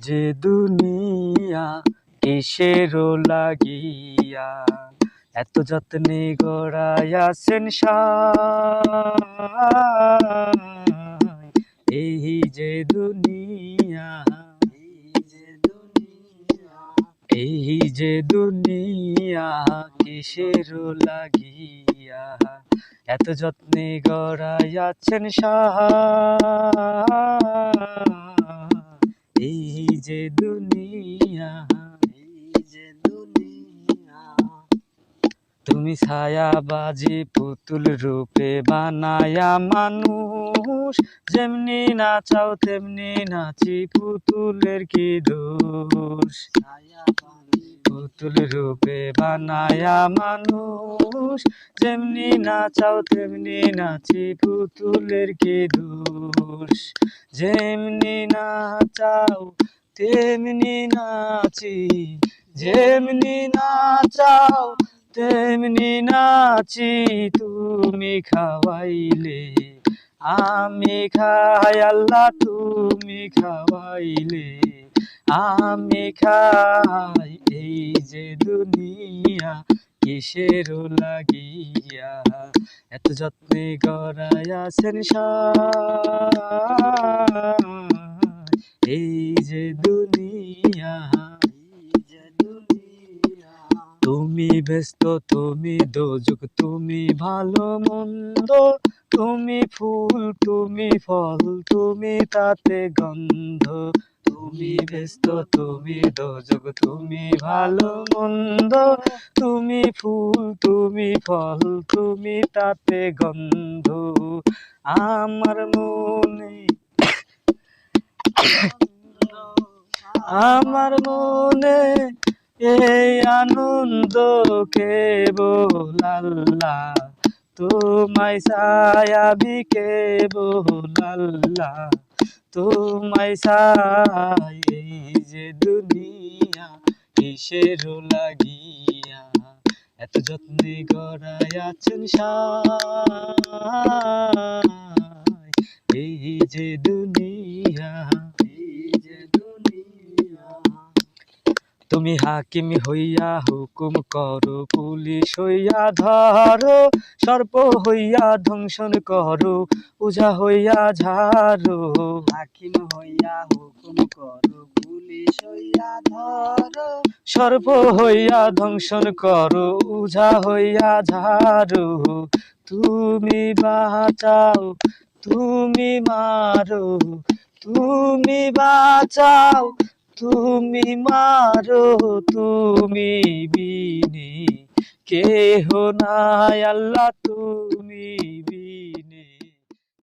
যে দুনিয়া কিসের লাগিয়া এত যত্নে গড়াইয়াছেন সায়। এই যে দুনিয়া, এই যে দুনিয়া কিসের লাগিয়া এত যত্নে গড়াইয়াছেন সায়। এই যে দুনিয়া, তুমি ছায়াবাজি পুতুল রূপে বানায়া মানুষ, যেমনি নাচাও তেমনি নাচি পুতুলের কি দোষ। পুতুল রূপে বানায়া মানুষ, যেমনি নাচাও তেমনি নাচি পুতুলের কি দোষ। যেমনি নাচাও তেমনি নাচি, যেমনি নাচাও তেমনি নাচি, তুমি খাওয়াইলে আমি খাই আল্লাহ, তুমি খাওয়াইলে আমি খাই। এই যে দুনিয়া কিসের লাগিয়া এত যত্নে গড়াইয়াছেন সায়। এই যে দুনিয়া, তুমি ব্যস্ত তুমি দোজক, তুমি ভালো মন্দ, তুমি ফুল তুমি ফল, তুমি তাতে গন্ধ। তুমি ব্যস্ত তুমি দোজক, তুমি ভালো মন্দ, তুমি ফুল তুমি ফল, তুমি তাতে গন্ধ। আমার মনে, আমার মনে এই আনন্দ কেবল আল্লাহ, তোমায় চাই আমি কেবল আল্লাহ, তোমায় চাই। এই যে দুনিয়া কিসের লাগিয়া এত যত্নে গড়াইয়াছেন সায়। এই যে দুনিয়া, তুমি হাকিম হইয়া হুকুম করো, পুলিশ হইয়া ধরো, সর্প হইয়া ধ্বংসন করো, ওঝা হইয়া ঝাড়ো। হাকিম হইয়া হুকুম করো, পুলিশ হইয়া ধরো, সর্প হইয়া ধ্বংসন করো, ওঝা হইয়া ঝাড়ো। তুমি বাঁচাও তুমি মারো, তুমি বাঁচাও তুমি মারো, তুমি বিনে কেহ নাই আল্লাহ, তুমি বিনে